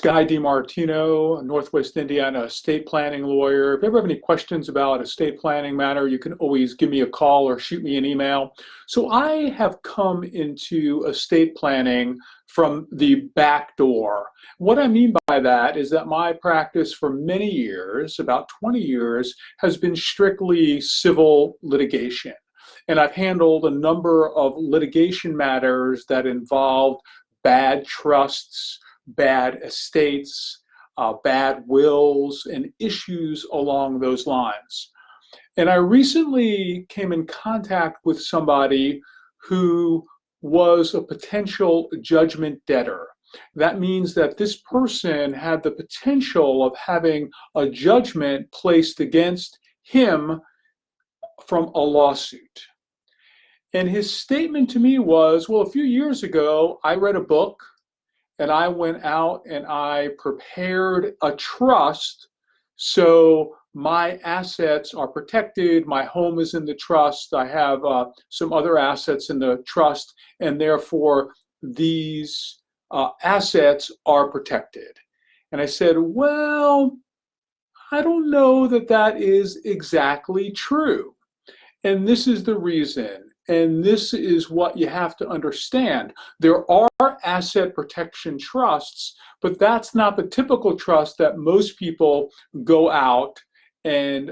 Guy DiMartino, a Northwest Indiana estate planning lawyer. If you ever have any questions about estate planning matter, you can always give me a call or shoot me an email. So I have come into estate planning from the back door. What I mean by that is that my practice for many years, about 20 years, has been strictly civil litigation. And I've handled a number of litigation matters that involved bad trusts, bad estates, bad wills, and issues along those lines. And I recently came in contact with somebody who was a potential judgment debtor. That means that this person had the potential of having a judgment placed against him from a lawsuit. And his statement to me was, well, a few years ago, I read a book and I went out and I prepared a trust so my assets are protected, my home is in the trust, I have some other assets in the trust, and therefore these assets are protected. And I said, well, I don't know that that is exactly true. And this is the reason. And this is what you have to understand. There are asset protection trusts, but that's not the typical trust that most people go out and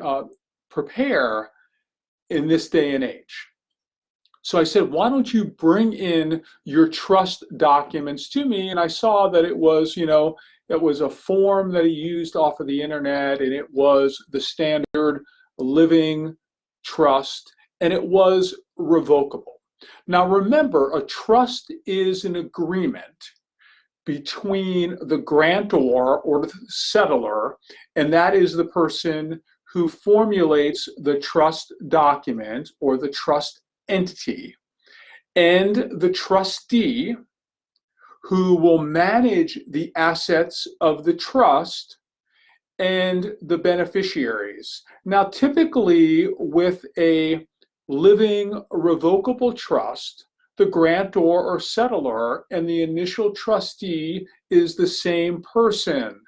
prepare in this day and age. So I said, why don't you bring in your trust documents to me? And I saw that it was, it was a form that he used off of the internet, and it was the standard living trust, and it was revocable. Now remember, a trust is an agreement between the grantor or the settlor, and that is the person who formulates the trust document or the trust entity, and the trustee who will manage the assets of the trust and the beneficiaries. Now typically with a living revocable trust, the grantor or settlor and the initial trustee is the same person.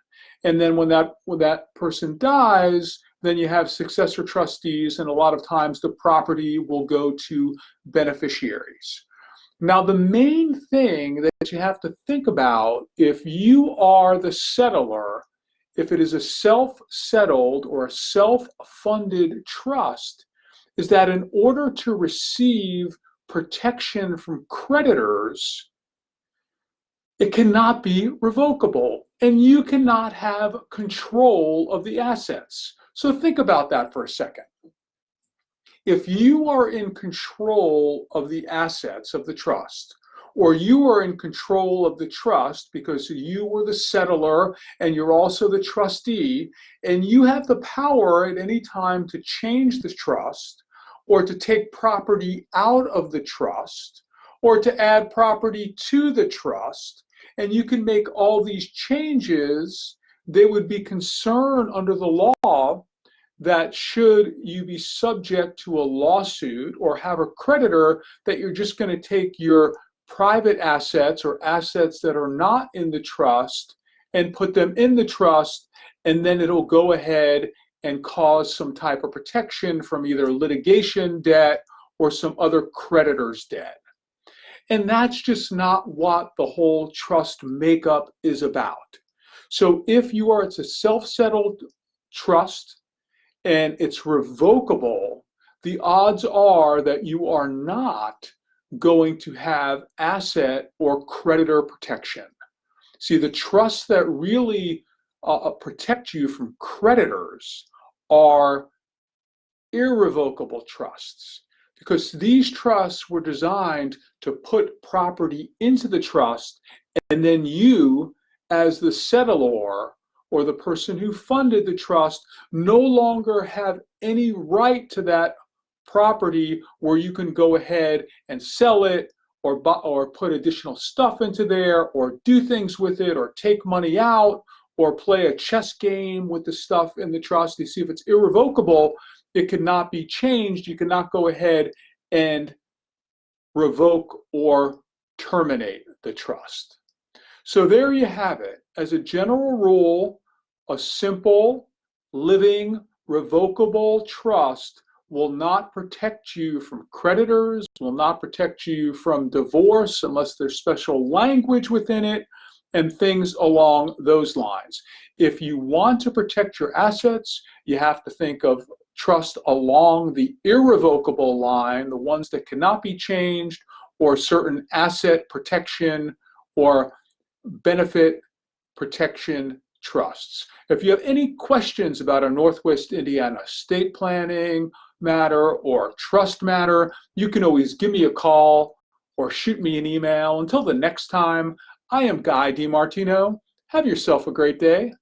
And then when that person dies, then you have successor trustees, and a lot of times the property will go to beneficiaries. Now, the main thing that you have to think about, if you are the settlor, if it is a self-settled or a self-funded trust, is that in order to receive protection from creditors, it cannot be revocable, and you cannot have control of the assets. So think about that for a second. If you are in control of the assets of the trust, or you are in control of the trust because you were the settlor and you're also the trustee, and you have the power at any time to change the trust or to take property out of the trust or to add property to the trust, and you can make all these changes, there would be concern under the law that should you be subject to a lawsuit or have a creditor, that you're just going to take your private assets or assets that are not in the trust and put them in the trust, and then it'll go ahead and cause some type of protection from either litigation debt or some other creditor's debt. And that's just not what the whole trust makeup is about. So if it's a self-settled trust and it's revocable, the odds are that you are not going to have asset or creditor protection. See, the trusts that really protect you from creditors are irrevocable trusts, because these trusts were designed to put property into the trust, and then you, as the settlor or the person who funded the trust, no longer have any right to that property where you can go ahead and sell it or put additional stuff into there or do things with it or take money out or play a chess game with the stuff in the trust. You see, if it's irrevocable, it cannot be changed. You cannot go ahead and revoke or terminate the trust. So there you have it. As a general rule, a simple, living, revocable trust will not protect you from creditors, will not protect you from divorce unless there's special language within it, and things along those lines. If you want to protect your assets, you have to think of trust along the irrevocable line, the ones that cannot be changed, or certain asset protection or benefit protection trusts. If you have any questions about a Northwest Indiana estate planning matter or trust matter, you can always give me a call or shoot me an email. Until the next time, I am Guy DiMartino. Have yourself a great day.